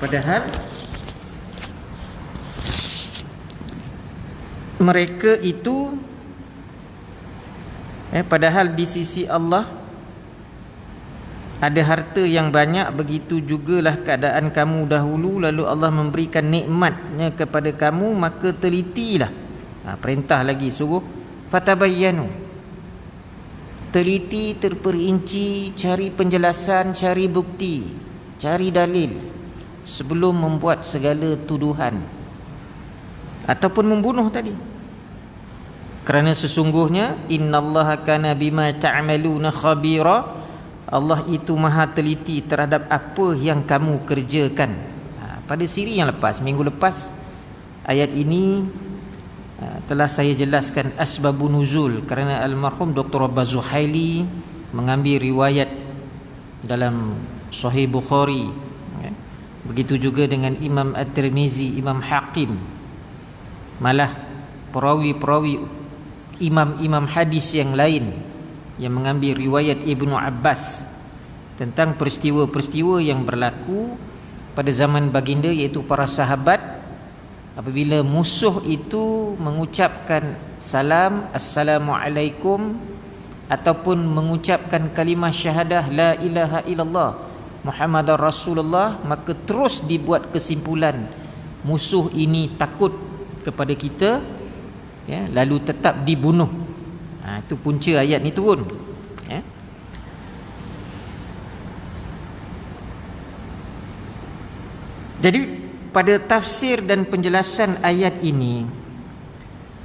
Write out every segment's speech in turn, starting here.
Padahal mereka itu padahal di sisi Allah ada harta yang banyak, begitu jugalah keadaan kamu dahulu, lalu Allah memberikan nikmatnya kepada kamu, maka telitilah. Perintah lagi suruh fatabayyanu, teliti, terperinci, cari penjelasan, cari bukti, cari dalil sebelum membuat segala tuduhan ataupun membunuh tadi. Kerana sesungguhnya innallaha kana bima ta'maluna khabira, Allah itu maha teliti terhadap apa yang kamu kerjakan. Pada siri yang lepas, minggu lepas, ayat ini telah saya jelaskan asbabun nuzul, kerana almarhum Dr. Abbas Zuhaili mengambil riwayat dalam Sahih Bukhari, begitu juga dengan Imam At-Tirmizi, Imam Hakim, malah perawi-perawi imam-imam hadis yang lain yang mengambil riwayat Ibnu Abbas tentang peristiwa-peristiwa yang berlaku pada zaman baginda, iaitu para sahabat apabila musuh itu mengucapkan salam, assalamualaikum, ataupun mengucapkan kalimah syahadah la ilaha illallah Muhammadar Rasulullah, maka terus dibuat kesimpulan musuh ini takut kepada kita, lalu tetap dibunuh. Itu punca ayat ni turun. Jadi pada tafsir dan penjelasan ayat ini,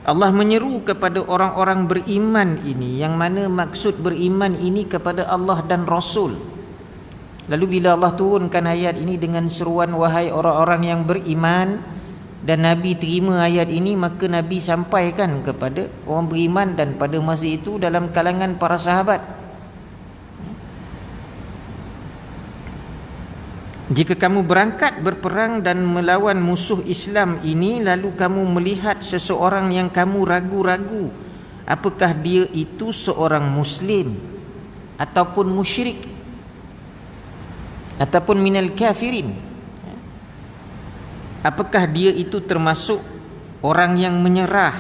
Allah menyeru kepada orang-orang beriman ini, yang mana maksud beriman ini kepada Allah dan Rasul. Lalu bila Allah turunkan ayat ini dengan seruan wahai orang-orang yang beriman, dan Nabi terima ayat ini, maka Nabi sampaikan kepada orang beriman, dan pada masa itu dalam kalangan para sahabat, jika kamu berangkat berperang dan melawan musuh Islam ini, lalu kamu melihat seseorang yang kamu ragu-ragu apakah dia itu seorang Muslim ataupun musyrik ataupun minal kafirin, apakah dia itu termasuk orang yang menyerah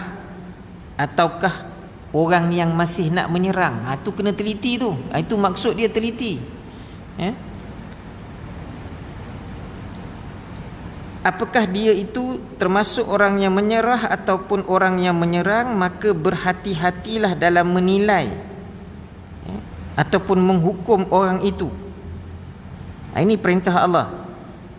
ataukah orang yang masih nak menyerang. Itu kena teliti tu. Itu maksud dia teliti. Apakah dia itu termasuk orang yang menyerah ataupun orang yang menyerang, maka berhati-hatilah dalam menilai ataupun menghukum orang itu. Ini perintah Allah.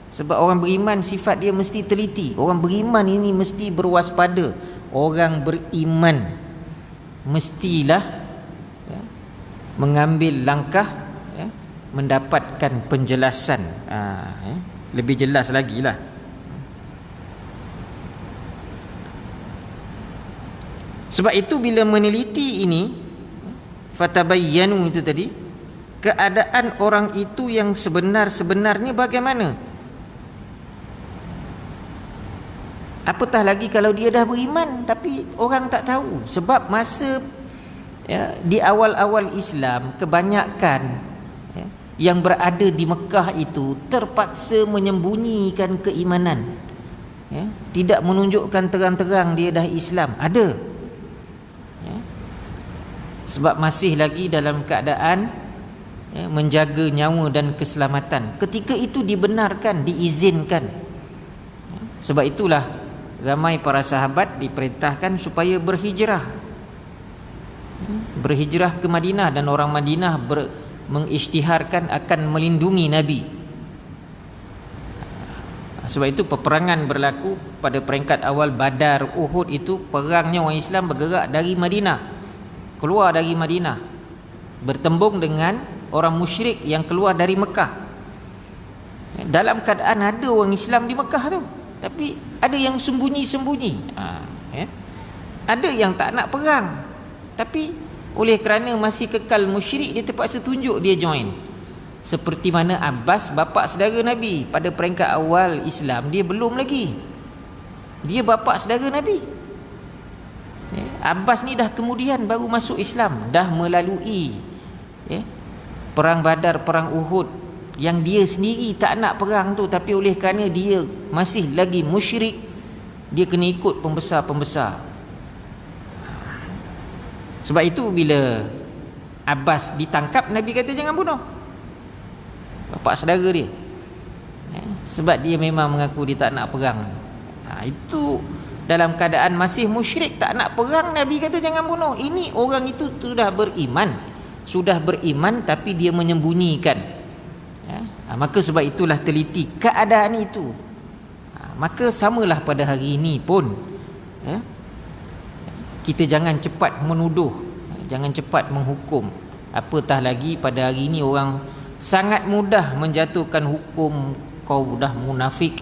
Sebab orang beriman sifat dia mesti teliti. Orang beriman ini mesti berwaspada. Orang beriman mestilah mengambil langkah mendapatkan penjelasan. Lebih jelas lagi lah. Sebab itu bila meneliti ini, fatabayyanu itu tadi, keadaan orang itu yang sebenar-sebenarnya bagaimana. Apatah lagi kalau dia dah beriman tapi orang tak tahu. Sebab masa di awal-awal Islam, kebanyakan yang berada di Mekah itu terpaksa menyembunyikan keimanan, tidak menunjukkan terang-terang dia dah Islam. Ada, sebab masih lagi dalam keadaan menjaga nyawa dan keselamatan. Ketika itu dibenarkan, diizinkan. Sebab itulah ramai para sahabat diperintahkan supaya berhijrah ke Madinah, dan orang Madinah mengisytiharkan akan melindungi Nabi. Sebab itu peperangan berlaku pada peringkat awal Badar, Uhud, itu perangnya orang Islam bergerak dari Madinah, keluar dari Madinah, bertembung dengan orang musyrik yang keluar dari Mekah. Dalam keadaan ada orang Islam di Mekah tu, tapi ada yang sembunyi-sembunyi. Ada yang tak nak perang, tapi oleh kerana masih kekal musyrik, dia terpaksa tunjuk dia join. Seperti mana Abbas, bapa saudara Nabi, pada peringkat awal Islam dia belum lagi, dia bapa saudara Nabi. Abbas ni dah kemudian baru masuk Islam, dah melalui perang Badar, perang Uhud, yang dia sendiri tak nak perang tu, tapi oleh kerana dia masih lagi musyrik, dia kena ikut pembesar-pembesar. Sebab itu bila Abbas ditangkap, Nabi kata jangan bunuh bapa saudara dia, sebab dia memang mengaku dia tak nak perang. Itu dalam keadaan masih musyrik, tak nak perang, Nabi kata jangan bunuh. Ini orang itu sudah beriman tapi dia menyembunyikan. Maka sebab itulah teliti keadaan itu. Maka samalah pada hari ini pun, kita jangan cepat menuduh, jangan cepat menghukum. Apatah lagi pada hari ini orang sangat mudah menjatuhkan hukum, kau dah munafik.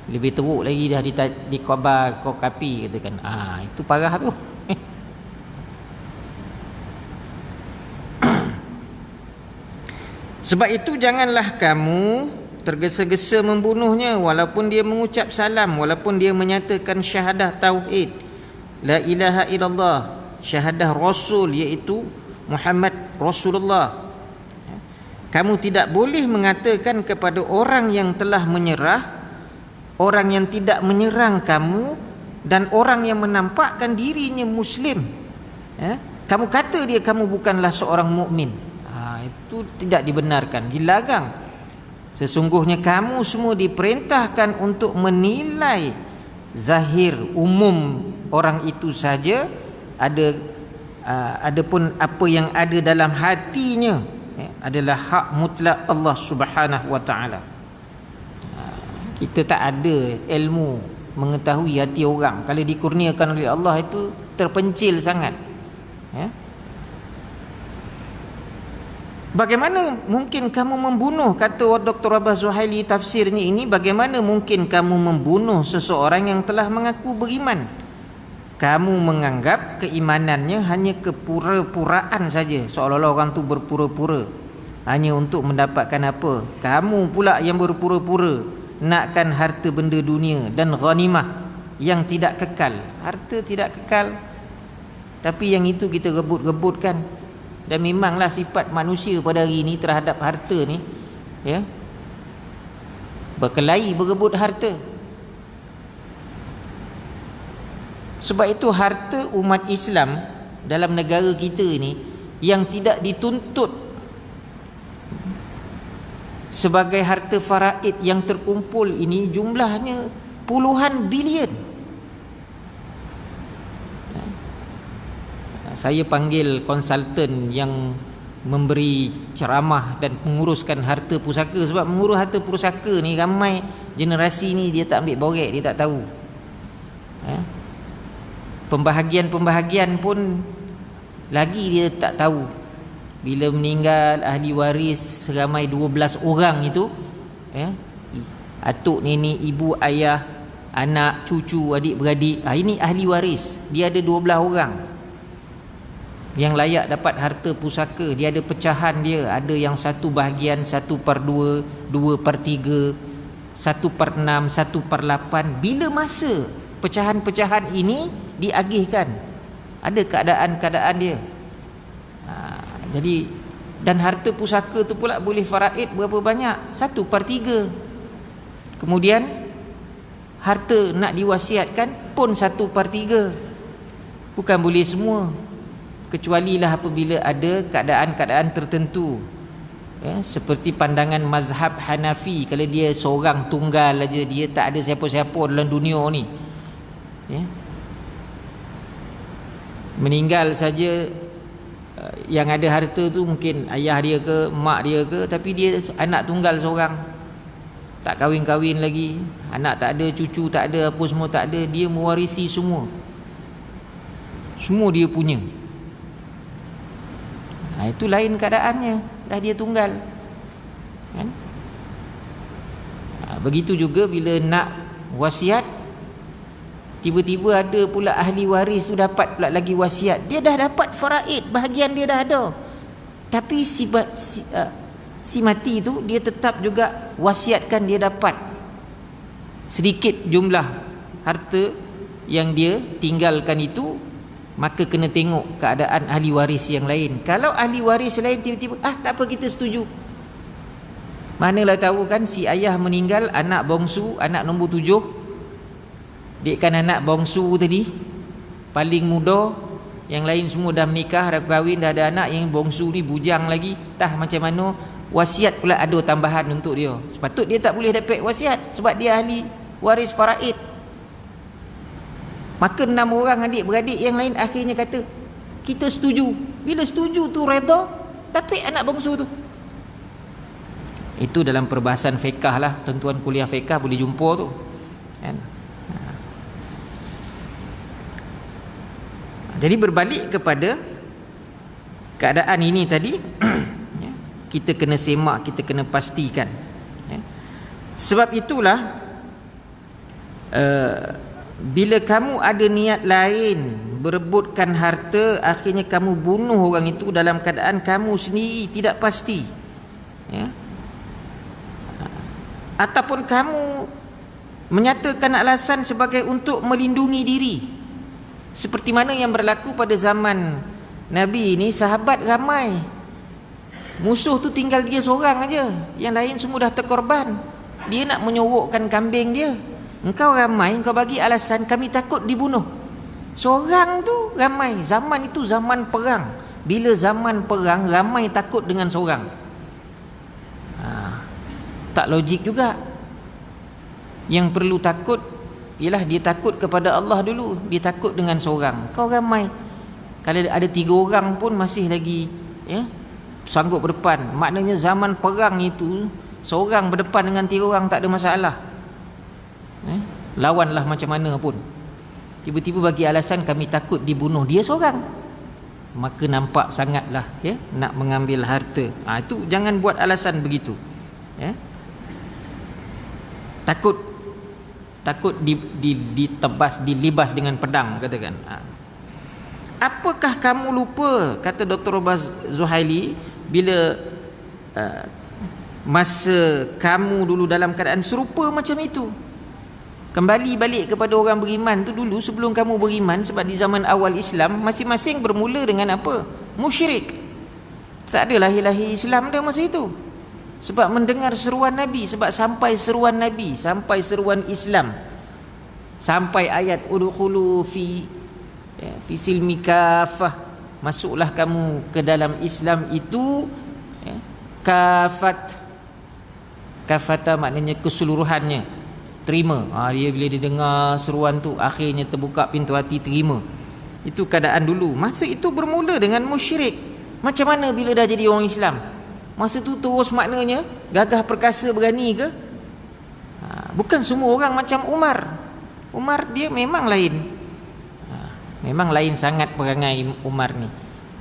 Lebih teruk lagi dah di khabar kau kapi, katakan. Itu parah tu. Sebab itu janganlah kamu tergesa-gesa membunuhnya, walaupun dia mengucap salam, walaupun dia menyatakan syahadah tauhid, la ilaha illallah, syahadah rasul, iaitu Muhammad Rasulullah. Kamu tidak boleh mengatakan kepada orang yang telah menyerah, orang yang tidak menyerang kamu, dan orang yang menampakkan dirinya muslim, kamu kata dia kamu bukanlah seorang mukmin. Itu tidak dibenarkan, dilarang. Sesungguhnya kamu semua diperintahkan untuk menilai zahir umum orang itu saja, adapun apa yang ada dalam hatinya adalah hak mutlak Allah Subhanahu wa taala. Kita tak ada ilmu mengetahui hati orang. Kalau dikurniakan oleh Allah itu terpencil sangat. Bagaimana mungkin kamu membunuh, kata Dr. Abbas Zuhaili tafsirnya ini, bagaimana mungkin kamu membunuh seseorang yang telah mengaku beriman? Kamu menganggap keimanannya hanya kepura-puraan saja, seolah-olah orang tu berpura-pura hanya untuk mendapatkan apa? Kamu pula yang berpura-pura nakkan harta benda dunia dan ghanimah yang tidak kekal. Harta tidak kekal, tapi yang itu kita rebut-rebutkan. Dan memanglah sifat manusia pada hari ini terhadap harta ni, berkelahi, berebut harta. Sebab itu harta umat Islam dalam negara kita ni yang tidak dituntut sebagai harta faraid yang terkumpul ini jumlahnya puluhan bilion. Saya panggil konsultan yang memberi ceramah dan menguruskan harta pusaka, sebab mengurus harta pusaka ni ramai generasi ni dia tak ambil borek, dia tak tahu. Pembahagian-pembahagian pun lagi dia tak tahu. Bila meninggal ahli waris seramai 12 orang itu, atuk, nenek, ibu, ayah, anak, cucu, adik-beradik, ini ahli waris. Dia ada 12 orang yang layak dapat harta pusaka. Dia ada pecahan dia, ada yang 1 bahagian 1/2, 2/3, 1/6, 1/8. Bila masa pecahan-pecahan ini diagihkan, ada keadaan-keadaan dia. Jadi, dan harta pusaka tu pula boleh faraid berapa banyak? 1/3. Kemudian harta nak diwasiatkan pun 1/3. Bukan boleh semua, kecualilah apabila ada keadaan-keadaan tertentu, seperti pandangan mazhab Hanafi. Kalau dia seorang tunggal aja, dia tak ada siapa-siapa dalam dunia ni, meninggal saja, yang ada harta tu mungkin ayah dia ke mak dia ke, tapi dia anak tunggal seorang, tak kahwin-kahwin lagi, anak tak ada, cucu tak ada, apa semua tak ada, dia mewarisi semua dia punya. Itu lain keadaannya, dah dia tunggal, kan? Begitu juga bila nak wasiat, tiba-tiba ada pula ahli waris tu dapat pula lagi wasiat. Dia dah dapat faraid, bahagian dia dah ada, tapi si mati tu dia tetap juga wasiatkan dia dapat sedikit jumlah harta yang dia tinggalkan itu. Maka kena tengok keadaan ahli waris yang lain. Kalau ahli waris lain tiba-tiba tak apa, kita setuju, Manalah tahu kan si ayah meninggal, anak bongsu, anak nombor 7. Dia kan anak bongsu tadi, paling muda. Yang lain semua dah menikah, dah kahwin, dah ada anak. Yang bongsu ni bujang lagi. Tah macam mana, wasiat pula ada tambahan untuk dia. Sepatut dia tak boleh dapat wasiat sebab dia ahli waris faraid. Maka 6 orang adik-beradik yang lain akhirnya kata, kita setuju. Bila setuju tu redha, dapat anak bongsu tu. Itu dalam perbahasan fiqah lah, tentuan kuliah fiqah boleh jumpa tu kan? Jadi berbalik kepada keadaan ini tadi, kita kena semak, kita kena pastikan. Sebab itulah bila kamu ada niat lain berebutkan harta, akhirnya kamu bunuh orang itu dalam keadaan kamu sendiri tidak pasti, ataupun kamu menyatakan alasan sebagai untuk melindungi diri, seperti mana yang berlaku pada zaman Nabi ni. Sahabat ramai, musuh tu tinggal dia seorang aja, yang lain semua dah terkorban. Dia nak menyorokkan kambing dia. Engkau ramai, engkau bagi alasan kami takut dibunuh. Seorang tu ramai. Zaman itu zaman perang. Bila zaman perang, ramai takut dengan seorang. Tak logik juga. Yang perlu takut ialah dia takut kepada Allah dulu. Dia takut dengan seorang. Kau ramai, kalau ada 3 orang pun masih lagi sanggup berdepan. Maknanya zaman perang itu, seorang berdepan dengan 3 orang tak ada masalah. Lawanlah macam mana pun. Tiba-tiba bagi alasan kami takut dibunuh dia seorang, maka nampak sangatlah nak mengambil harta. Itu jangan buat alasan begitu. Takut ditebas, dilibas dengan pedang, katakan. Apakah kamu lupa, kata Dr. Robaz Zuhaili, bila masa kamu dulu dalam keadaan serupa macam itu? Kembali balik kepada orang beriman tu dulu, sebelum kamu beriman. Sebab di zaman awal Islam, masing-masing bermula dengan apa? Musyrik. Tak ada lahir-lahir Islam dah masa itu. Sebab mendengar seruan Nabi, sebab sampai seruan Nabi, sampai seruan Islam, sampai ayat udkhulu fi silmi kafah, masuklah kamu ke dalam Islam itu kafat. Kafata maknanya keseluruhannya, terima. Dia bila dia dengar seruan tu, akhirnya terbuka pintu hati, terima. Itu keadaan dulu. Masa itu bermula dengan musyrik. Macam mana bila dah jadi orang Islam? Masa tu terus maknanya gagah perkasa, berani ke? Bukan semua orang macam Umar. Umar dia memang lain. Memang lain sangat perangai Umar ni.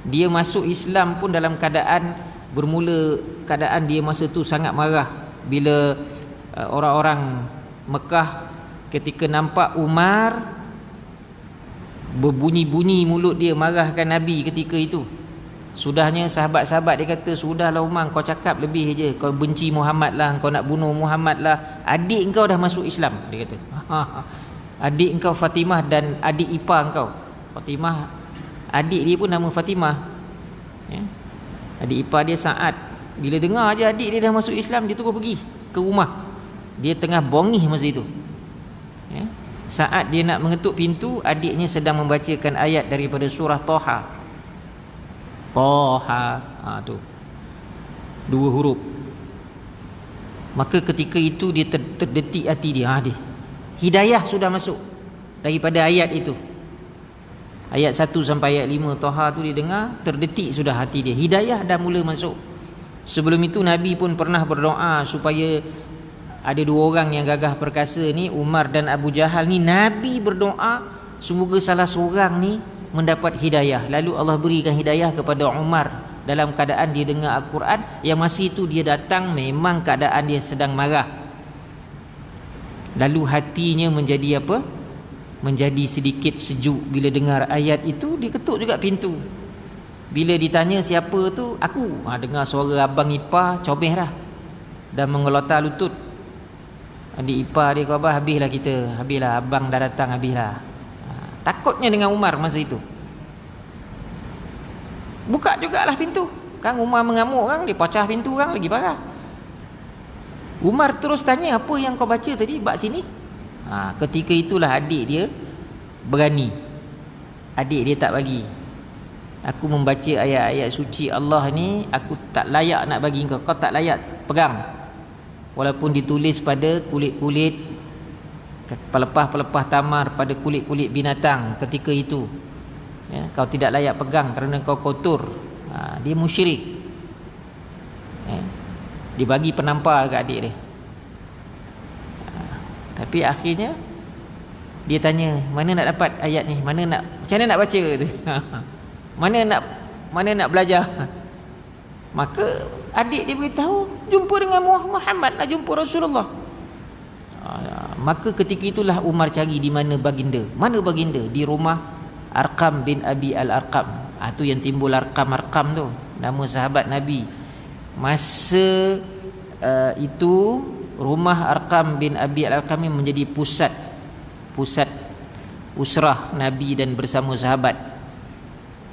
Dia masuk Islam pun dalam keadaan, bermula keadaan dia masa tu sangat marah. Bila orang-orang Mekah ketika nampak Umar, berbunyi-bunyi mulut dia marahkan Nabi ketika itu. Sudahnya sahabat-sahabat dia kata, sudahlah Umar, kau cakap lebih je, kau benci Muhammad lah, kau nak bunuh Muhammad lah, adik engkau dah masuk Islam, dia kata. Adik engkau Fatimah dan adik ipar engkau Fatimah, adik dia pun nama Fatimah, adik ipar dia Sa'ad. Bila dengar je adik dia dah masuk Islam, dia terus pergi ke rumah. Dia tengah bongih masa itu. Saat dia nak mengetuk pintu, adiknya sedang membacakan ayat daripada surah Toha. Toha, tu 2 huruf. Maka ketika itu dia terdetik hati dia, hidayah sudah masuk daripada ayat itu. Ayat 1 sampai ayat 5 Toha tu dia dengar, terdetik sudah hati dia, hidayah dah mula masuk. Sebelum itu Nabi pun pernah berdoa supaya ada 2 orang yang gagah perkasa ni, Umar dan Abu Jahal ni. Nabi berdoa semoga salah seorang ni mendapat hidayah. Lalu Allah berikan hidayah kepada Umar dalam keadaan dia dengar Al-Quran. Yang masa itu dia datang memang keadaan dia sedang marah. Lalu hatinya menjadi apa? Menjadi sedikit sejuk bila dengar ayat itu. Dia ketuk juga pintu. Bila ditanya siapa tu, aku. Dengar suara abang ipar, comel dah, dan mengelotar lutut. Adik ipar dia, kau abah, habislah kita, habislah, abang dah datang, habislah. Takutnya dengan Umar masa itu. Buka jugalah pintu. Kan Umar mengamuk kan, dia pecah pintu kan, lagi parah. Umar terus tanya, apa yang kau baca tadi? Bak sini. Ketika itulah adik dia berani. Adik dia tak bagi. Aku membaca ayat-ayat suci Allah ni, aku tak layak nak bagi kau. Kau tak layak pegang. Walaupun ditulis pada kulit-kulit pelepah-pelepah tamar, pada kulit-kulit binatang ketika itu, ya, kau tidak layak pegang kerana kau kotor. Dia musyrik, ya. Dibagi penampar ke adik dia. Tapi akhirnya dia tanya, mana nak dapat ayat ni, macam mana nak baca tu? mana nak belajar? Maka adik dia beritahu, jumpa dengan Muhammad lah, jumpa Rasulullah. Maka ketika itulah Umar cari di mana baginda. Mana baginda? Di rumah Arqam bin Abi Al-Arqam. Tu yang timbul Arqam tu, nama sahabat Nabi. Masa itu rumah Arqam bin Abi Al-Arqam ini menjadi pusat usrah Nabi dan bersama sahabat.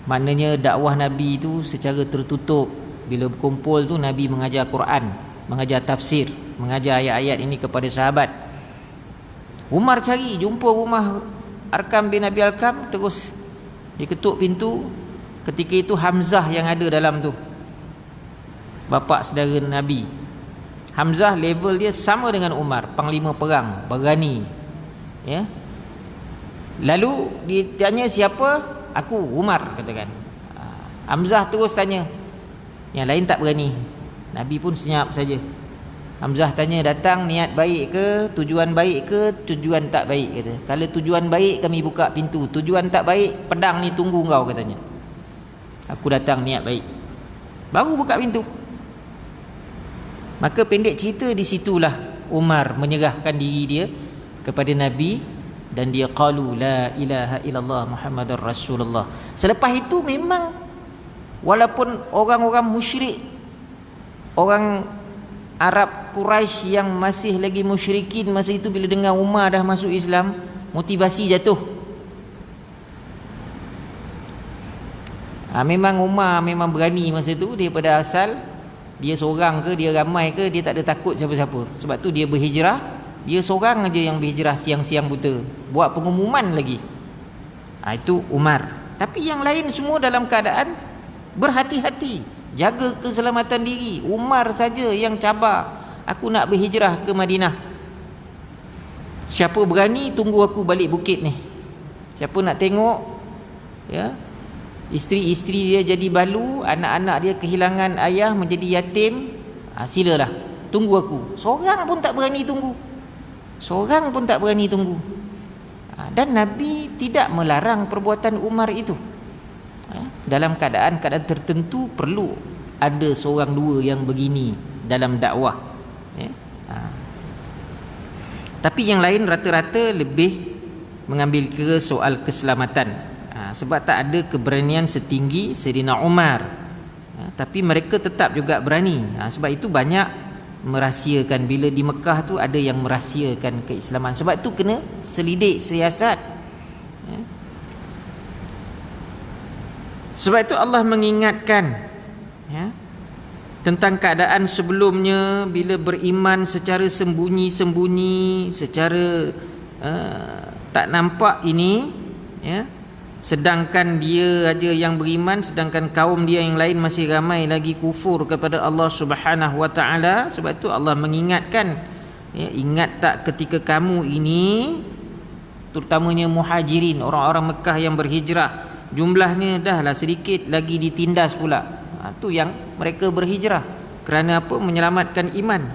Maknanya dakwah Nabi itu secara tertutup. Bila berkumpul tu Nabi mengajar Quran, mengajar tafsir, mengajar ayat-ayat ini kepada sahabat. Umar cari, jumpa rumah Arqam bin Abi Al-Arqam, terus dia ketuk pintu. Ketika itu Hamzah yang ada dalam tu, bapa saudara Nabi. Hamzah level dia sama dengan Umar, panglima perang, berani, ya. Lalu ditanya siapa? Aku, Umar, katakan. Hamzah terus tanya, yang lain tak berani. Nabi pun senyap saja. Hamzah tanya, datang niat baik ke, tujuan baik ke, tujuan tak baik, kata. Kalau tujuan baik kami buka pintu, tujuan tak baik pedang ni tunggu kau, katanya. Aku datang niat baik, baru buka pintu. Maka pendek cerita, di situlah Umar menyerahkan diri dia kepada Nabi dan dia qalu la ilaha illallah Muhammadar Rasulullah. Selepas itu memang walaupun orang-orang musyrik, orang Arab Quraisy yang masih lagi musyrikin masa itu, bila dengar Umar dah masuk Islam, motivasi jatuh. Memang Umar memang berani masa itu. Daripada asal dia seorang ke, dia ramai ke, dia tak ada takut siapa-siapa. Sebab tu dia berhijrah, dia seorang aja yang berhijrah siang-siang buta, buat pengumuman lagi. Itu Umar. Tapi yang lain semua dalam keadaan berhati-hati, jaga keselamatan diri. Umar saja yang cabar, aku nak berhijrah ke Madinah. Siapa berani tunggu aku balik bukit ni. Siapa nak tengok, ya, isteri-isteri dia jadi balu, anak-anak dia kehilangan ayah, menjadi yatim, silalah, tunggu aku. Seorang pun tak berani tunggu. Seorang pun tak berani tunggu. Dan Nabi tidak melarang perbuatan Umar itu. Dalam keadaan-keadaan tertentu perlu ada seorang dua yang begini dalam dakwah, ya. Tapi yang lain rata-rata lebih mengambil kira soal keselamatan. Sebab tak ada keberanian setinggi Sayyidina Umar, tapi mereka tetap juga berani. Sebab itu banyak merahsiakan. Bila di Mekah tu ada yang merahsiakan keislaman. Sebab itu kena selidik siasat, ya. Sebab itu Allah mengingatkan, ya, tentang keadaan sebelumnya bila beriman secara sembunyi-sembunyi, secara tak nampak ini, ya. Sedangkan dia aja yang beriman, sedangkan kaum dia yang lain masih ramai lagi kufur kepada Allah Subhanahu wa taala. Sebab itu Allah mengingatkan, ya, ingat tak ketika kamu ini, terutamanya muhajirin, orang-orang Mekah yang berhijrah, jumlahnya dahlah sedikit lagi ditindas pula. Tu yang mereka berhijrah kerana apa? Menyelamatkan iman.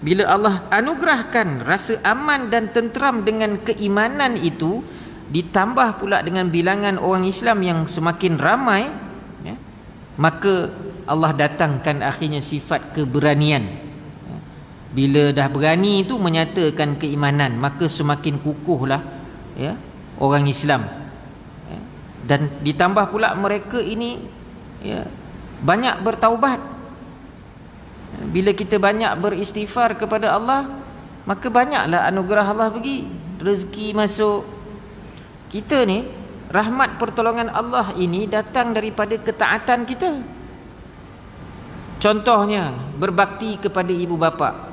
Bila Allah anugerahkan rasa aman dan tenteram dengan keimanan itu, ditambah pula dengan bilangan orang Islam yang semakin ramai, ya, maka Allah datangkan akhirnya sifat keberanian. Bila dah berani itu menyatakan keimanan, maka semakin kukuhlah, ya, orang Islam, ya. Dan ditambah pula mereka ini, ya, banyak bertaubat. Bila kita banyak beristighfar kepada Allah, maka banyaklah anugerah Allah bagi, rezeki masuk. Kita ni, rahmat pertolongan Allah ini datang daripada ketaatan kita. Contohnya, berbakti kepada ibu bapa.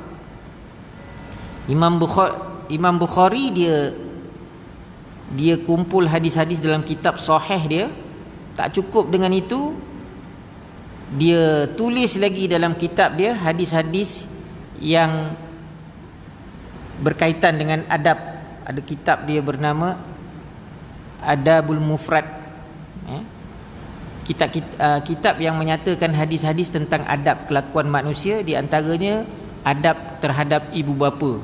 Imam Bukhari dia kumpul hadis-hadis dalam kitab sahih dia. Tak cukup dengan itu, dia tulis lagi dalam kitab dia hadis-hadis yang berkaitan dengan adab. Ada kitab dia bernama Adabul Mufrad, kitab yang menyatakan hadis-hadis tentang adab kelakuan manusia, di antaranya adab terhadap ibu bapa.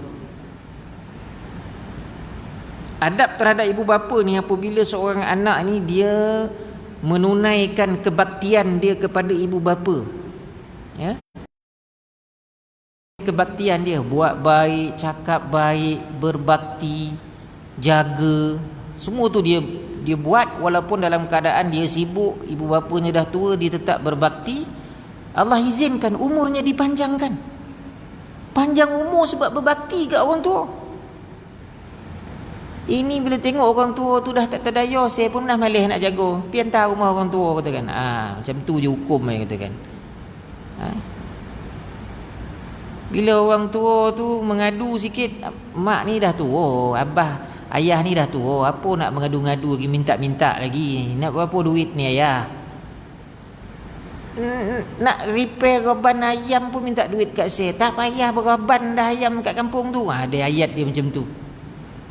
Adab terhadap ibu bapa ni, apabila seorang anak ni dia menunaikan kebaktian dia kepada ibu bapa, ya, kebaktian dia, buat baik, cakap baik, berbakti, jaga, semua tu dia buat walaupun dalam keadaan dia sibuk, ibu bapanya dah tua, dia tetap berbakti. Allah izinkan umurnya dipanjangkan, panjang umur sebab berbakti kat orang tua. Ini bila tengok orang tua tu dah tak terdaya, saya pun dah malih nak jaga, pi hantar rumah orang tua, katakan. Macam tu je hukum dia, katakan. Bila orang tua tu mengadu sikit, mak ni dah tua, abah, ayah ni dah tua, apa nak mengadu-ngadu lagi, minta-minta lagi, nak berapa duit ni ayah? Nak repair gaban ayam pun minta duit kat saya. Tak payah bergaban dah ayam kat kampung tu. Ada ayat dia macam tu.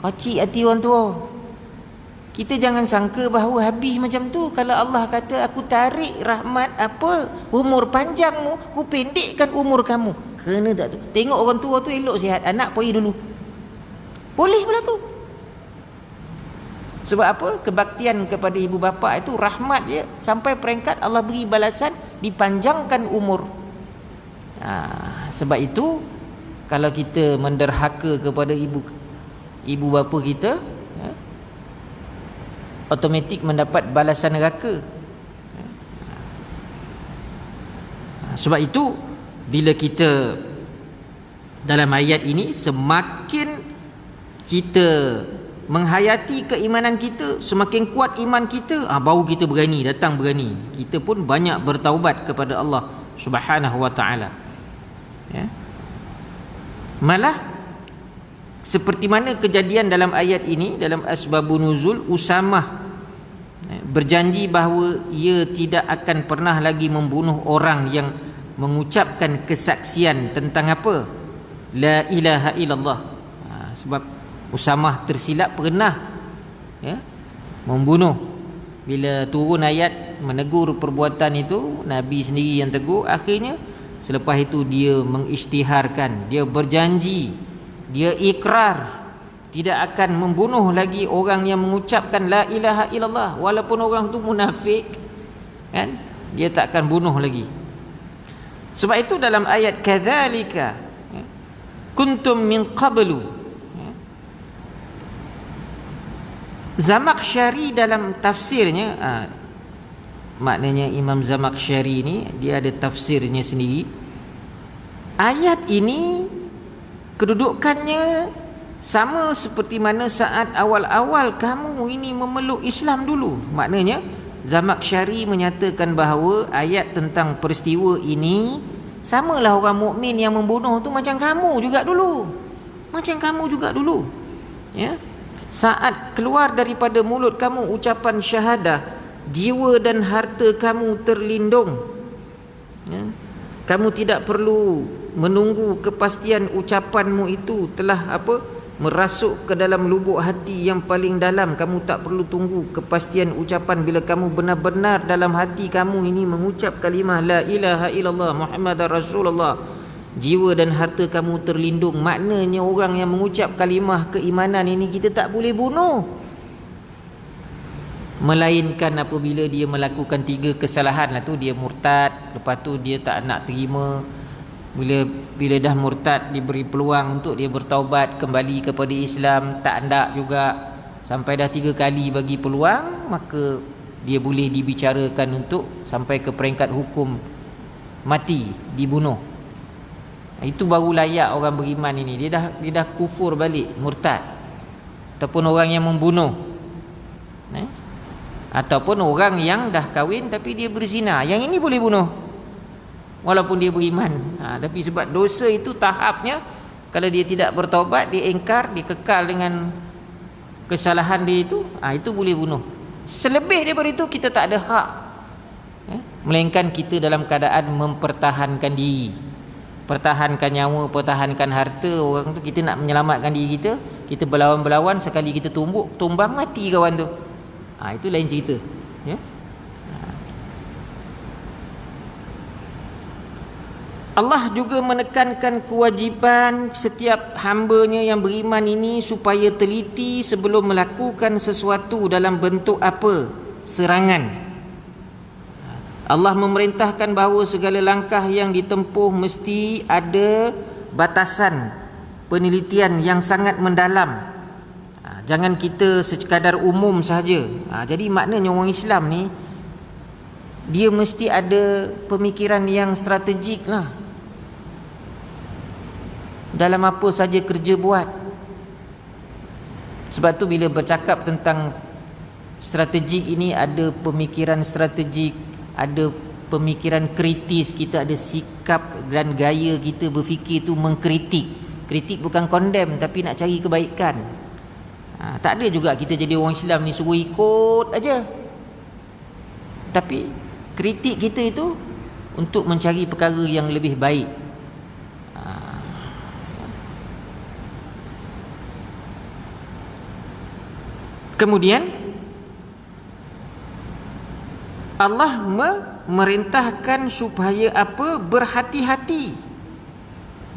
Kocik hati orang tua. Kita jangan sangka bahawa habis macam tu. Kalau Allah kata, aku tarik rahmat apa, umur panjangmu, aku pendekkan umur kamu. Kena tak tu? Tengok orang tua tu elok sihat, anak pergi dulu. Boleh berlaku. Sebab apa? Kebaktian kepada ibu bapa itu rahmat dia, sampai peringkat Allah beri balasan, dipanjangkan umur. Sebab itu kalau kita menderhaka kepada ibu bapa kita, automatik mendapat balasan neraka. Sebab itu bila kita dalam ayat ini, semakin kita menghayati keimanan kita, semakin kuat iman kita, baru kita berani, datang berani. Kita pun banyak bertaubat kepada Allah Subhanahu wa taala. Malah seperti mana kejadian dalam ayat ini, dalam asbabun nuzul, Usamah berjanji bahawa ia tidak akan pernah lagi membunuh orang yang mengucapkan kesaksian tentang apa? La ilaha illallah. Sebab Usamah tersilap pernah membunuh. Bila turun ayat menegur perbuatan itu, Nabi sendiri yang tegur. Akhirnya selepas itu dia mengisytiharkan, dia berjanji, dia ikrar tidak akan membunuh lagi orang yang mengucapkan la ilaha illallah, walaupun orang tu munafik, kan? Dia tak akan bunuh lagi. Sebab itu dalam ayat kadzalika kuntum min qablu, Zamakhsyari dalam tafsirnya, maknanya Imam Zamakhsyari ni dia ada tafsirnya sendiri. Ayat ini kedudukannya sama seperti mana saat awal-awal kamu ini memeluk Islam dulu. Maknanya Zamakhsyari menyatakan bahawa ayat tentang peristiwa ini, samalah orang mukmin yang membunuh tu macam kamu juga dulu. Macam kamu juga dulu. Ya. Saat keluar daripada mulut kamu ucapan syahadah, jiwa dan harta kamu terlindung. Ya. Kamu tidak perlu menunggu kepastian ucapanmu itu telah merasuk ke dalam lubuk hati yang paling dalam. Kamu tak perlu tunggu kepastian ucapan. Bila kamu benar-benar dalam hati kamu ini mengucap kalimah la ilaha illallah Muhammadar Rasulullah, jiwa dan harta kamu terlindung. Maknanya orang yang mengucap kalimah keimanan ini kita tak boleh bunuh, melainkan apabila dia melakukan 3 kesalahan lah tu, dia murtad, lepas tu dia tak nak terima. Bila dah murtad, diberi peluang untuk dia bertaubat kembali kepada Islam, tak hendak juga. Sampai dah 3 kali bagi peluang, maka dia boleh dibicarakan untuk sampai ke peringkat hukum mati, dibunuh. Itu baru layak orang beriman ini. Dia dah kufur balik, murtad. Ataupun orang yang membunuh, ataupun orang yang dah kahwin tapi dia berzina, yang ini boleh bunuh walaupun dia beriman. Tapi sebab dosa itu tahapnya Kalau dia tidak bertaubat, dia ingkar, dia kekal dengan kesalahan dia itu, itu boleh bunuh. Selebih daripada itu kita tak ada hak, melainkan kita dalam keadaan mempertahankan diri, pertahankan nyawa, pertahankan harta orang tu. Kita nak menyelamatkan diri kita, kita berlawan-berlawan, sekali kita tumbang mati kawan tu, itu lain cerita, ya. Allah juga menekankan kewajipan setiap hamba-Nya yang beriman ini supaya teliti sebelum melakukan sesuatu dalam bentuk apa? Serangan. Allah memerintahkan bahawa segala langkah yang ditempuh mesti ada batasan penelitian yang sangat mendalam. Jangan kita sekadar umum sahaja. Jadi maknanya orang Islam ni, dia mesti ada pemikiran yang strategik lah dalam apa saja kerja buat. Sebab tu bila bercakap tentang strategik ini, ada pemikiran strategik, ada pemikiran kritis, kita ada sikap dan gaya kita berfikir tu mengkritik. Kritik bukan condemn, tapi nak cari kebaikan. Tak ada juga kita jadi orang Islam ni suruh ikut aja. Tapi kritik kita itu untuk mencari perkara yang lebih baik. Kemudian Allah memerintahkan supaya apa? Berhati-hati.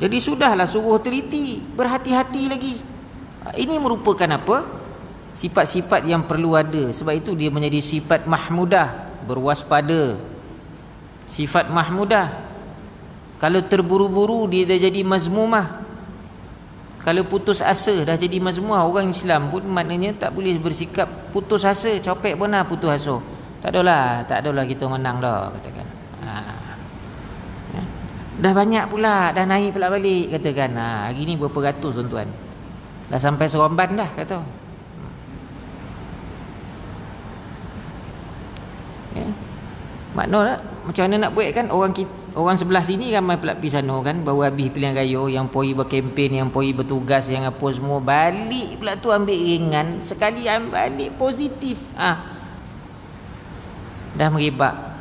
Jadi sudahlah suruh teliti, berhati-hati lagi. Ini merupakan apa? Sifat-sifat yang perlu ada. Sebab itu dia menjadi sifat mahmudah, berwaspada. Sifat mahmudah. Kalau terburu-buru dia dah jadi mazmumah. Kalau putus asa dah jadi mazmumah. Orang Islam pun maknanya tak boleh bersikap putus asa, copek pun lah putus asa. Tak adalah kita menang dah, katakan. Dah banyak pula, dah naik pula balik, katakan. Hari ni berapa ratus tuan-tuan, dah sampai Seremban dah, kata. Maknanya macam mana nak buat kan? Orang sebelah sini ramai pelapis sana kan, baru habis pilihan raya, yang poi berkempen, yang poi bertugas, yang apa semua, balik pula tu ambil ringan, sekali ambil balik positif. Dah merebak.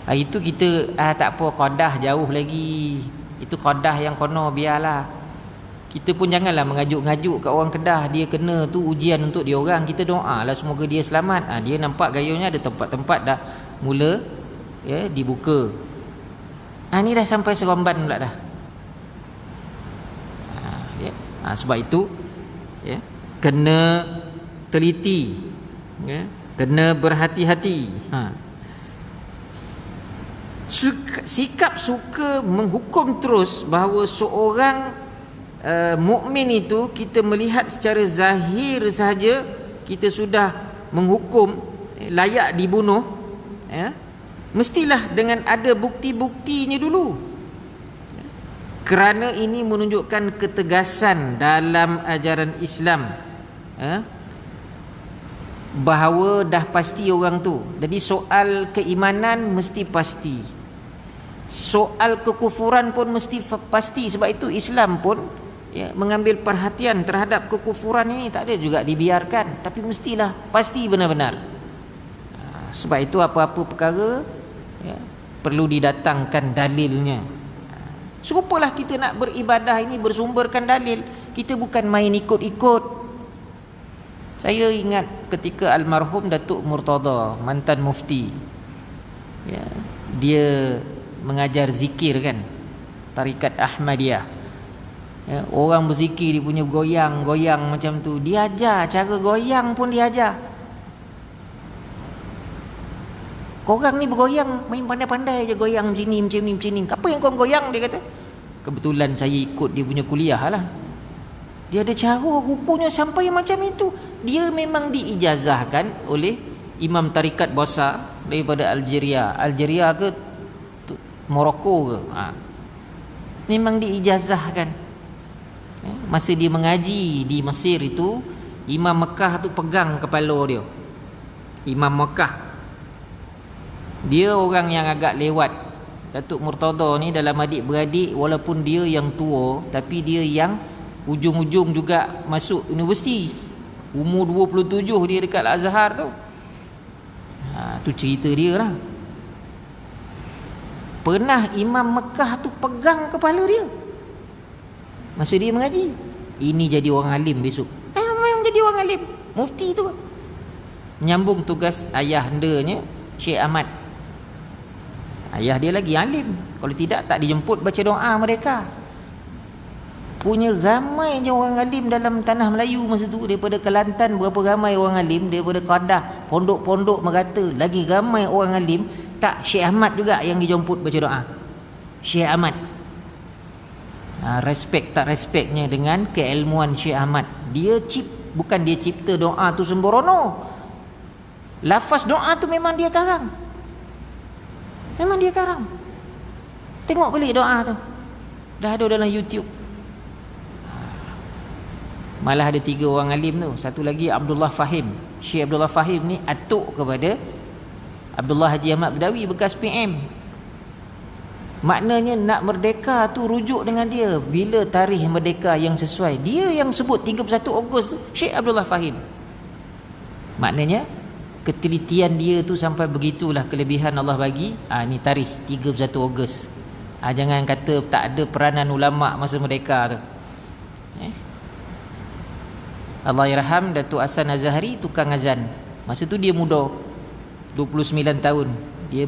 Hari tu kita tak apa, Qadah jauh lagi. Itu Qadah yang kono, biarlah. Kita pun janganlah mengajuk-ngajuk kat orang Kedah, dia kena tu ujian untuk dia orang. Kita doalah semoga dia selamat. Dia nampak gayanya ada tempat-tempat dah mula dibuka. Ni dah sampai Seremban pula dah. Sebab itu kena teliti, kena berhati-hati. Sikap suka menghukum terus bahawa seorang mukmin itu, kita melihat secara zahir sahaja kita sudah menghukum layak dibunuh, mestilah dengan ada bukti-buktinya dulu. Kerana ini menunjukkan ketegasan dalam ajaran Islam, bahawa dah pasti orang tu. Jadi soal keimanan mesti pasti, soal kekufuran pun mesti pasti. Sebab itu Islam pun mengambil perhatian terhadap kekufuran ini, tak ada juga dibiarkan, tapi mestilah pasti benar-benar. Sebab itu apa-apa perkara perlu didatangkan dalilnya. Serupalah kita nak beribadah ini bersumberkan dalil. Kita bukan main ikut-ikut. Saya ingat ketika almarhum Datuk Murtada, mantan mufti, dia mengajar zikir kan, tarikat Ahmadiyah. Orang berzikir dia punya goyang-goyang macam tu, dia ajar cara goyang pun dia ajar. Korang ni bergoyang main pandai-pandai je, goyang macam ni, macam ni, macam ni. Apa yang kau goyang, dia kata. Kebetulan saya ikut dia punya kuliah lah. Dia ada cara rupanya sampai macam itu. Dia memang diijazahkan oleh imam tarikat besar daripada Algeria ke Morocco ke, memang diijazahkan. Masa dia mengaji di Mesir itu, Imam Mekah tu pegang kepala dia. Imam Mekah, dia orang yang agak lewat, Datuk Murtada ni dalam adik-beradik, walaupun dia yang tua, tapi dia yang ujung-ujung juga masuk universiti. Umur 27 dia dekat Al-Azhar tu. Tu cerita dia lah. Pernah Imam Mekah tu pegang kepala dia masa dia mengaji. Ini jadi orang alim besok. Memang jadi orang alim. Mufti tu menyambung tugas ayahandanya Syekh Ahmad. Ayah dia lagi alim. Kalau tidak, tak dijemput baca doa mereka. Punya ramai je orang alim dalam tanah Melayu masa tu. Daripada Kelantan berapa ramai orang alim, daripada Kedah, pondok-pondok merata, lagi ramai orang alim. Tak, Syekh Ahmad juga yang dijemput baca doa. Syekh Ahmad. Respect tak respectnya dengan keilmuan Syekh Ahmad. Bukan dia cipta doa tu sembrono. Lafaz doa tu memang dia karang. Memang dia karang. Tengok balik doa tu, dah ada dalam YouTube. Malah ada 3 orang alim tu. Satu lagi Abdullah Fahim. Syekh Abdullah Fahim ni atuk kepada Abdullah Haji Ahmad Badawi, bekas PM. Maknanya nak merdeka tu rujuk dengan dia. Bila tarikh merdeka yang sesuai, dia yang sebut 31 Ogos tu, Syekh Abdullah Fahim. Maknanya ketelitian dia tu sampai begitulah kelebihan Allah bagi. Ni tarikh 31 Ogos. Jangan kata tak ada peranan ulama masa merdeka tu. Allahyarham Datuk Hasan Azhari, tukang azan. Masa tu dia muda, 29 tahun. Dia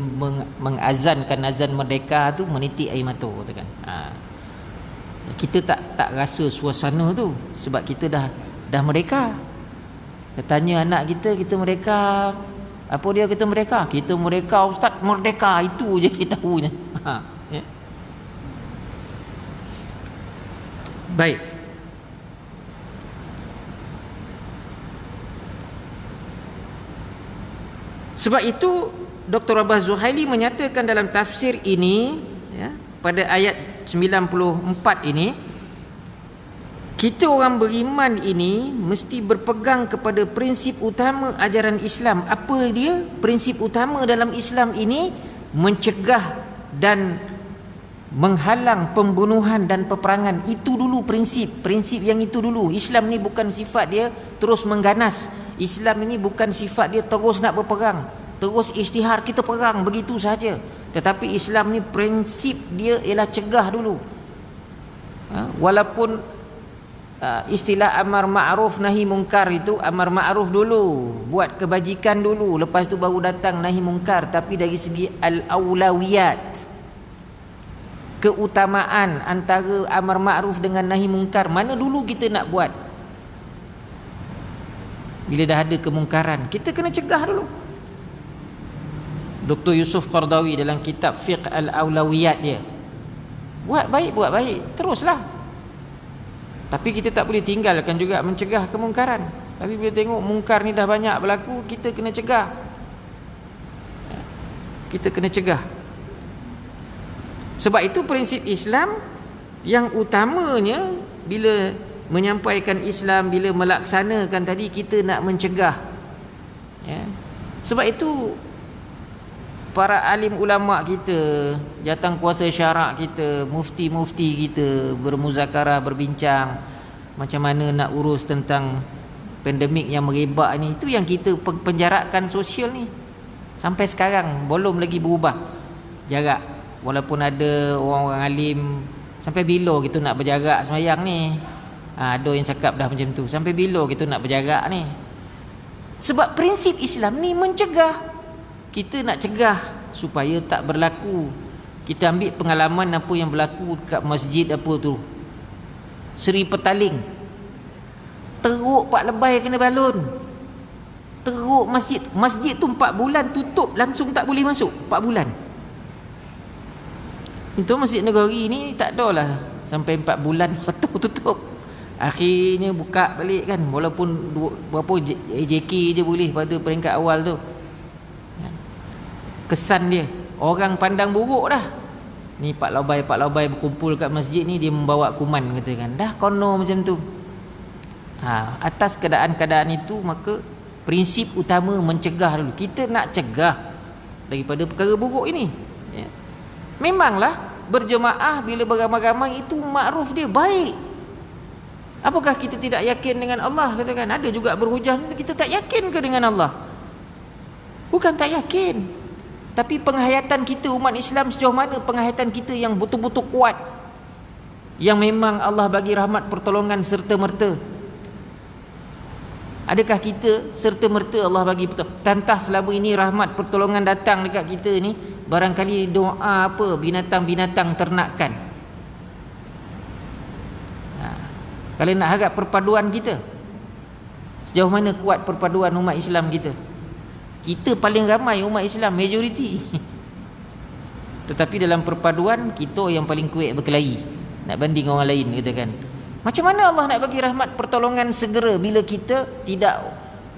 mengazankan azan merdeka tu menitik air mata katakan. Kita tak rasa suasana tu sebab kita dah merdeka. Kita tanya anak kita merdeka. Apa dia kita merdeka? Kita merdeka ustaz, merdeka, itu je kita tahunya. Ya. Baik. Sebab itu Dr. Abbas Zuhaili menyatakan dalam tafsir ini, pada ayat 94 ini, kita orang beriman ini mesti berpegang kepada prinsip utama ajaran Islam. Apa dia? Prinsip utama dalam Islam ini mencegah dan menghalang pembunuhan dan peperangan. Itu dulu prinsip yang itu dulu. Islam ni bukan sifat dia terus mengganas. Islam ini bukan sifat dia terus nak berperang, terus isytihar kita perang begitu saja. Tetapi Islam ni prinsip dia ialah cegah dulu. Walaupun istilah amar ma'ruf nahi mungkar itu, amar ma'ruf dulu, buat kebajikan dulu, lepas tu baru datang nahi mungkar. Tapi dari segi al-aulawiyat, keutamaan antara amar ma'ruf dengan nahi mungkar, mana dulu kita nak buat? Bila dah ada kemungkaran, kita kena cegah dulu. Dr. Yusuf Qardawi dalam kitab Fiqh Al-Aulawiyat dia, buat baik, teruslah. Tapi kita tak boleh tinggalkan juga mencegah kemungkaran. Tapi bila tengok mungkar ni dah banyak berlaku, kita kena cegah. Kita kena cegah. Sebab itu prinsip Islam yang utamanya bila menyampaikan Islam, bila melaksanakan tadi, kita nak mencegah. Sebab itu para alim ulama kita, jawatankuasa syarak kita, mufti-mufti kita bermuzakarah, berbincang macam mana nak urus tentang pandemik yang merebak ni. Itu yang kita penjarakan sosial ni. Sampai sekarang belum lagi berubah jarak. Walaupun ada orang-orang alim, sampai bila kita nak berjarak semayang ni? Ada yang cakap dah macam tu, sampai bila kita nak berjarak ni? Sebab prinsip Islam ni mencegah. Kita nak cegah supaya tak berlaku. Kita ambil pengalaman apa yang berlaku kat masjid apa tu, Seri Petaling. Teruk 4 lebay kena balon. Teruk masjid. Masjid tu 4 bulan tutup, langsung tak boleh masuk 4 bulan. Itu Masjid Negeri ni tak ada lah sampai 4 bulan tutup. Akhirnya buka balik kan, walaupun berapa JK je boleh pada peringkat awal tu. Kesan dia, orang pandang buruk dah. Ni Pak Labai berkumpul kat masjid ni, dia membawa kuman katakan. Dah kono macam tu. Atas keadaan-keadaan itu, maka prinsip utama mencegah dulu. Kita nak cegah daripada perkara buruk ini. Memanglah berjemaah bila beramai-ramai itu makruf dia baik. Apakah kita tidak yakin dengan Allah? Katakan ada juga berhujah kita tak yakin ke dengan Allah? Bukan tak yakin, tapi penghayatan kita umat Islam sejauh mana penghayatan kita yang betul-betul kuat, yang memang Allah bagi rahmat pertolongan serta-merta. Adakah kita serta-merta Allah bagi tantah selama ini rahmat pertolongan datang dekat kita ni barangkali doa apa binatang-binatang ternakan? Kalau nak harap perpaduan kita, sejauh mana kuat perpaduan umat Islam kita? Kita paling ramai umat Islam, majoriti. Tetapi dalam perpaduan kita yang paling kuat berkelahi nak banding orang lain, katakan. Macam mana Allah nak bagi rahmat pertolongan segera bila kita tidak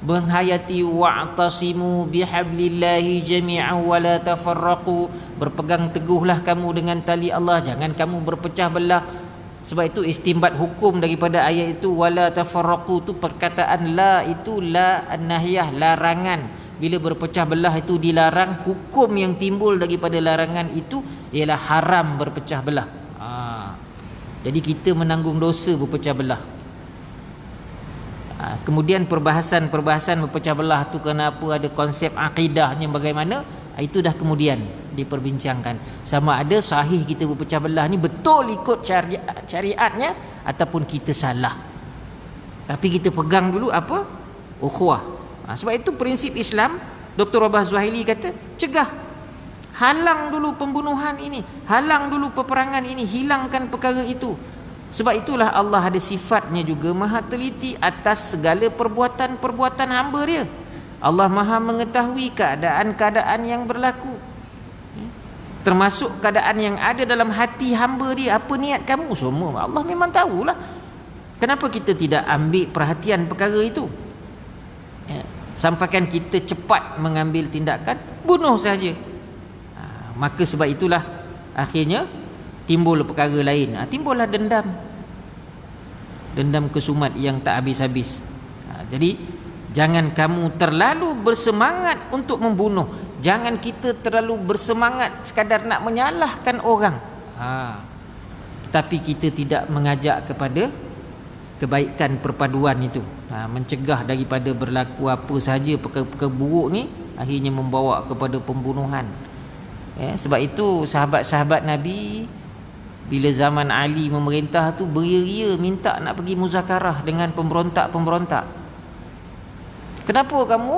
menghayati wa'tasimu bihablillahi jami'an wa la tafarraqu, berpegang teguhlah kamu dengan tali Allah, jangan kamu berpecah belah. Sebab itu istimbat hukum daripada ayat itu wala tafarraqu, itu perkataan la itu la an-nahyah, larangan. Bila berpecah belah itu dilarang, hukum yang timbul daripada larangan itu ialah haram berpecah belah. Jadi kita menanggung dosa berpecah belah. Kemudian perbahasan berpecah belah tu kenapa, ada konsep akidahnya bagaimana, itu dah kemudian diperbincangkan. Sama ada sahih kita berpecah belah ni betul ikut syariatnya ataupun kita salah. Tapi kita pegang dulu apa? Ukhuwah. Sebab itu prinsip Islam, Dr. Rabah Zuhaili kata, cegah, halang dulu pembunuhan ini, halang dulu peperangan ini, hilangkan perkara itu. Sebab itulah Allah ada sifatnya juga maha teliti atas segala perbuatan-perbuatan hamba dia. Allah maha mengetahui keadaan-keadaan yang berlaku, termasuk keadaan yang ada dalam hati hamba dia. Apa niat kamu semua Allah memang tahulah. Kenapa kita tidak ambil perhatian perkara itu? Sampaikan kita cepat mengambil tindakan, bunuh saja. Maka sebab itulah akhirnya timbul perkara lain. Timbullah dendam kesumat yang tak habis-habis. Jadi jangan kamu terlalu bersemangat untuk membunuh. Jangan kita terlalu bersemangat sekadar nak menyalahkan orang. Tetapi kita tidak mengajak kepada kebaikan perpaduan itu. Mencegah daripada berlaku apa sahaja perkara-perkara buruk ni akhirnya membawa kepada pembunuhan. Sebab itu sahabat-sahabat Nabi bila zaman Ali memerintah tu beria-ria minta nak pergi muzakarah dengan pemberontak-pemberontak. Kenapa kamu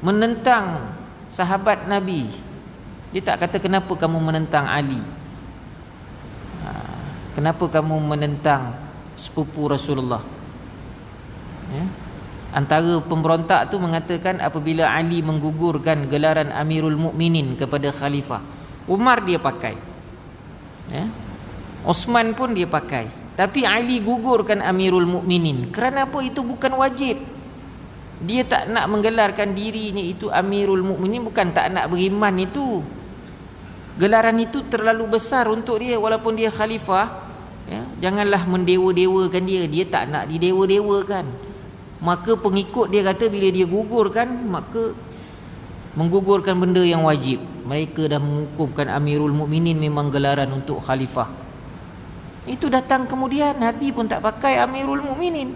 menentang sahabat Nabi? Dia tak kata kenapa kamu menentang Ali, kenapa kamu menentang sepupu Rasulullah. Antara pemberontak tu mengatakan apabila Ali menggugurkan gelaran Amirul Mukminin kepada khalifah, Umar dia pakai, Osman pun dia pakai, tapi Ali gugurkan Amirul Mukminin. Kerana apa? Itu bukan wajib. Dia tak nak menggelarkan dirinya itu Amirul Mukminin, bukan tak nak beriman itu. Gelaran itu terlalu besar untuk dia walaupun dia khalifah. Janganlah mendewa-dewakan dia. Dia tak nak didewa-dewakan. Maka pengikut dia kata bila dia gugurkan, maka menggugurkan benda yang wajib. Mereka dah menghukumkan Amirul Mukminin memang gelaran untuk khalifah. Itu datang kemudian, Nabi pun tak pakai Amirul Mukminin,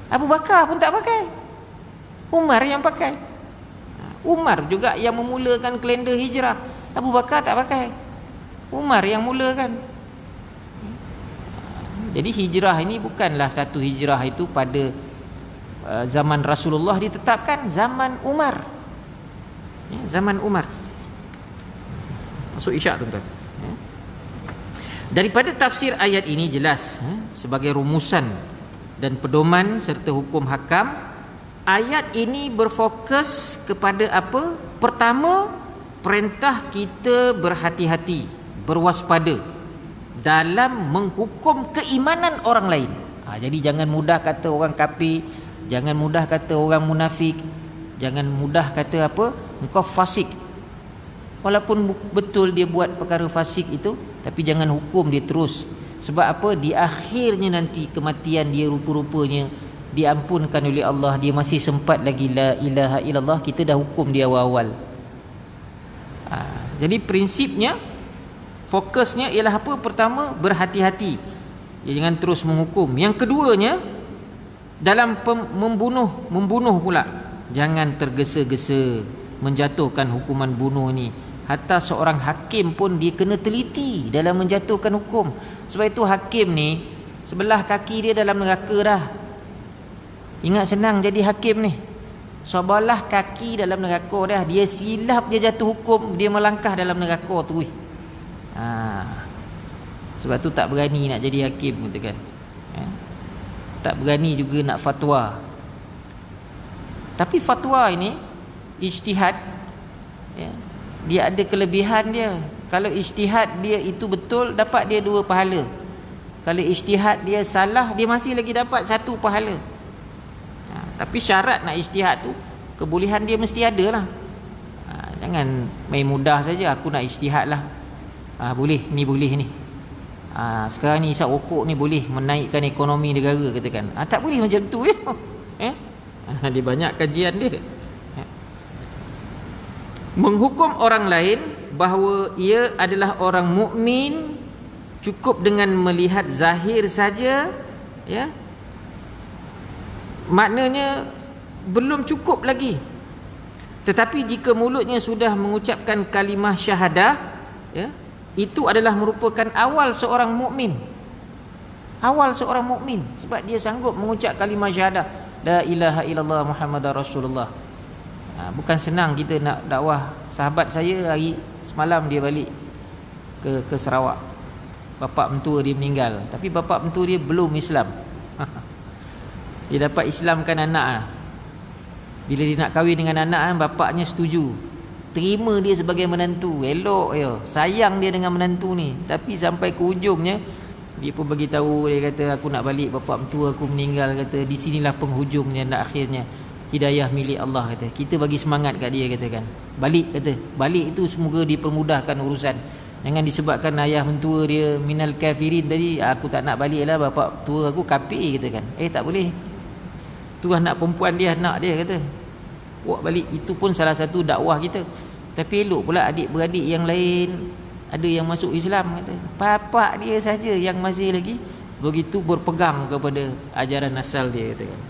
Abu Bakar pun tak pakai, Umar yang pakai. Umar juga yang memulakan kalender hijrah. Abu Bakar tak pakai, Umar yang mulakan. Jadi hijrah ini bukanlah satu hijrah itu pada zaman Rasulullah ditetapkan, zaman Umar. Zaman Umar. Masuk isyak tuan-tuan. Daripada tafsir ayat ini jelas sebagai rumusan dan pedoman serta hukum hakam, ayat ini berfokus kepada apa? Pertama, perintah kita berhati-hati, berwaspada dalam menghukum keimanan orang lain. Jadi jangan mudah kata orang kafir, jangan mudah kata orang munafik, jangan mudah kata apa, engkau fasik. Walaupun betul dia buat perkara fasik itu, tapi jangan hukum dia terus. Sebab apa? Di akhirnya nanti kematian dia rupa-rupanya diampunkan oleh Allah, dia masih sempat lagi la ilaha illallah, kita dah hukum dia awal-awal. Jadi prinsipnya fokusnya ialah apa? Pertama, berhati-hati, dia jangan terus menghukum. Yang keduanya, dalam membunuh pula, jangan tergesa-gesa menjatuhkan hukuman bunuh ni. Hatta seorang hakim pun dia kena teliti dalam menjatuhkan hukum. Sebab itu hakim ni sebelah kaki dia dalam neraka dah. Ingat senang jadi hakim ni, sebelah kaki dalam neraka dah. Dia silap, dia jatuh hukum, dia melangkah dalam neraka tu. Sebab tu tak berani nak jadi hakim, katakan. Tak berani juga nak fatwa. Tapi fatwa ini ijtihad, dia ada kelebihan dia. Kalau ijtihad dia itu betul, dapat dia 2 pahala. Kalau ijtihad dia salah, dia masih lagi dapat 1 pahala. Tapi syarat nak ijtihad tu, kebolehan dia mesti ada lah. Jangan main mudah saja, aku nak ijtihad lah. Boleh ni. Sekarang ni isap rokok ni boleh menaikkan ekonomi negara, katakan. Tak boleh macam tu je. Dia banyak kajian dia. Menghukum orang lain bahawa ia adalah orang mukmin cukup dengan melihat zahir saja, ya, maknanya belum cukup lagi. Tetapi jika mulutnya sudah mengucapkan kalimah syahadah, ya, itu adalah merupakan awal seorang mukmin. Awal seorang mukmin sebab dia sanggup mengucap kalimah syahadah, la ilaha illallah Muhammadar Rasulullah. Bukan senang kita nak dakwah. Sahabat saya hari semalam dia balik ke Sarawak. Bapa mentua dia meninggal, tapi bapa mentua dia belum Islam. Dia dapat Islamkan anak. Bila dia nak kahwin dengan anak, bapaknya setuju, terima dia sebagai menantu. Elok ya, sayang dia dengan menantu ni. Tapi sampai ke hujungnya dia pun bagi tahu, dia kata aku nak balik, bapa mentua aku meninggal, kata di sinilah penghujungnya dan akhirnya. Hidayah milik Allah, kata. Kita bagi semangat kat dia, katakan. Balik, kata. Balik itu semoga dipermudahkan urusan. Jangan disebabkan ayah mentua dia minal kafirin tadi, aku tak nak balik lah, bapa tua aku kafir, katakan. Tak boleh. Tu anak perempuan dia, anak dia, kata. Buat balik. Itu pun salah satu dakwah kita. Tapi elok pula adik-beradik yang lain ada yang masuk Islam, kata. Bapak dia saja yang masih lagi begitu berpegang kepada ajaran asal dia, katakan.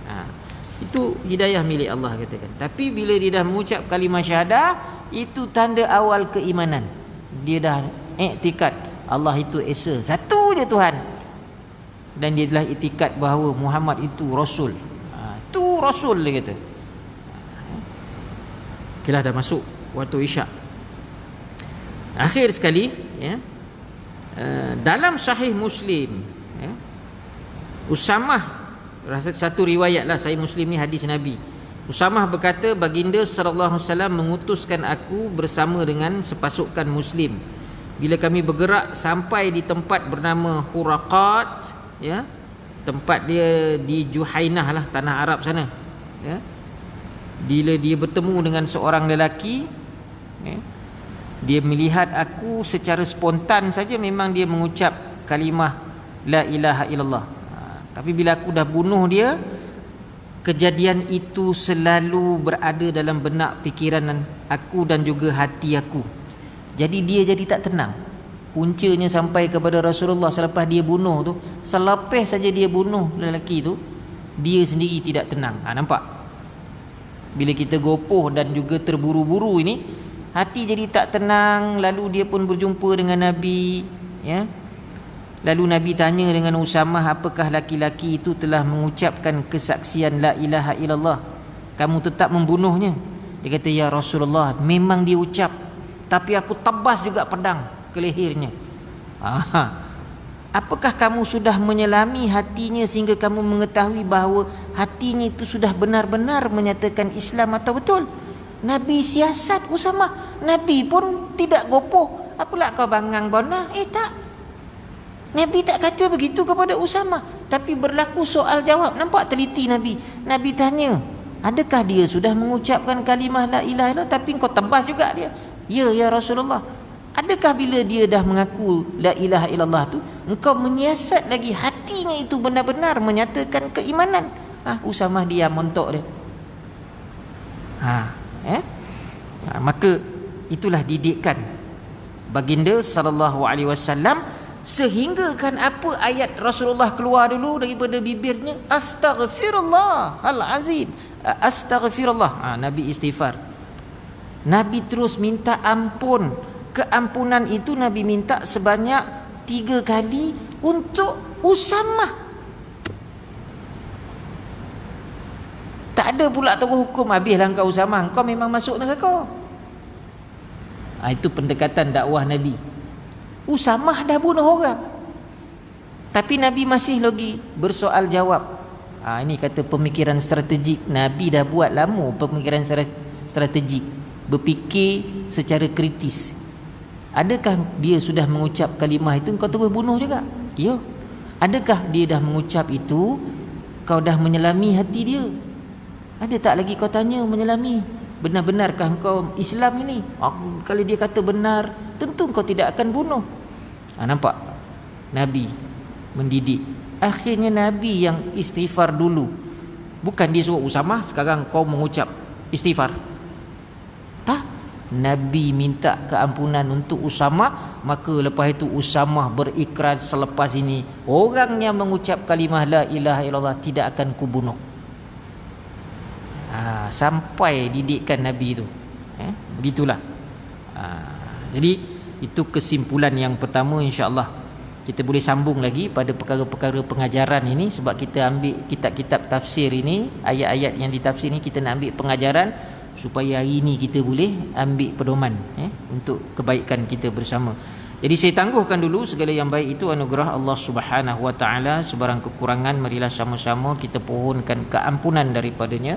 Itu hidayah milik Allah, katakan. Tapi bila dia dah mengucap kalimah syahadah, itu tanda awal keimanan. Dia dah iktikad Allah itu esa, satu je Tuhan, dan dia telah iktikad bahawa Muhammad itu Rasul. Itu Rasul, dia kata. Okeylah, dah masuk waktu isyak. Akhir sekali, ya, dalam Sahih Muslim, ya, Usamah, satu riwayat lah Sahih Muslim ni hadis Nabi. Usamah berkata, baginda sallallahu alaihi wasallam mengutuskan aku bersama dengan sepasukan Muslim. Bila kami bergerak sampai di tempat bernama Huraqat, ya, tempat dia di Juhainah lah, tanah Arab sana, ya. Bila dia bertemu dengan seorang lelaki, ya, dia melihat aku secara spontan saja, memang dia mengucap kalimah la ilaha illallah. Tapi bila aku dah bunuh dia, kejadian itu selalu berada dalam benak fikiran aku dan juga hati aku. Jadi dia jadi tak tenang. Puncanya sampai kepada Rasulullah selepas dia bunuh tu, selepas saja dia bunuh lelaki tu, dia sendiri tidak tenang. Nampak? Bila kita gopoh dan juga terburu-buru ini, hati jadi tak tenang. Lalu dia pun berjumpa dengan Nabi, ya. Lalu Nabi tanya dengan Usamah, apakah laki-laki itu telah mengucapkan kesaksian la ilaha illallah, kamu tetap membunuhnya? Dia kata, ya Rasulullah, memang dia ucap, tapi aku tebas juga pedang ke lehernya. Apakah kamu sudah menyelami hatinya sehingga kamu mengetahui bahawa hatinya itu sudah benar-benar menyatakan Islam atau betul? Nabi siasat Usamah. Nabi pun tidak gopoh. Apalah kau bangang bonah? Tak. Nabi tak kata begitu kepada Usamah, tapi berlaku soal jawab. Nampak teliti Nabi. Nabi tanya, adakah dia sudah mengucapkan kalimah la ilaha illallah? Tapi kau tebas juga dia. Ya Rasulullah. Adakah bila dia dah mengaku la ilaha illallah tu, engkau menyiasat lagi hatinya itu benar-benar menyatakan keimanan? Usamah diam, montok dia. Maka itulah didikan baginda sallallahu alaihi wasallam, sehingga kan apa ayat Rasulullah keluar dulu daripada bibirnya, astaghfirullah al-azim, astaghfirullah. Nabi istighfar. Nabi terus minta ampun. Keampunan itu Nabi minta sebanyak 3 kali untuk Usamah. Tak ada pula terus hukum, habislah engkau Usamah, engkau memang masuk neraka. Itu pendekatan dakwah Nabi. Usamah dah bunuh orang, tapi Nabi masih lagi bersoal jawab. Ini kata pemikiran strategik. Nabi dah buat lama pemikiran strategik, berfikir secara kritis. Adakah dia sudah mengucap kalimah itu kau terus bunuh juga? Ya. Adakah dia dah mengucap itu kau dah menyelami hati dia? Ada tak lagi kau tanya menyelami? Benar-benarkah engkau Islam ini? Kalau dia kata benar, tentu kau tidak akan bunuh. Nampak? Nabi mendidik. Akhirnya Nabi yang istighfar dulu. Bukan dia suruh Usamah, sekarang kau mengucap istighfar. Tak. Nabi minta keampunan untuk Usamah, maka lepas itu Usamah berikrar selepas ini, orang yang mengucap kalimah la ilaha illallah tidak akan kubunuh. Sampai didikan Nabi itu. Begitulah. Jadi itu kesimpulan yang pertama. InsyaAllah kita boleh sambung lagi pada perkara-perkara pengajaran ini, sebab kita ambil kitab-kitab tafsir ini, ayat-ayat yang ditafsir ini kita nak ambil pengajaran supaya hari ini kita boleh ambil pedoman untuk kebaikan kita bersama. Jadi saya tangguhkan dulu segala yang baik itu anugerah Allah Subhanahu wa taala, sebarang kekurangan marilah sama-sama kita pohonkan keampunan daripadanya.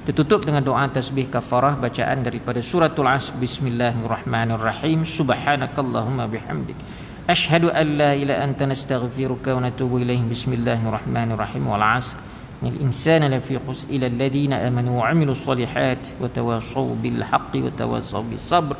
Kita tutup dengan doa tasbih kafarah bacaan daripada suratul Asr. Bismillahirrahmanirrahim. Subhanakallahumma bihamdik asyhadu an la ilaha anta nastaghfiruka wa natubu ilaih. Bismillahirrahmanirrahim. Wal 'asr innal insana lafi khusr illa alladhina amanu wa 'amilus solihat wa tawassaw bil haqqi wa tawassaw bis sabr.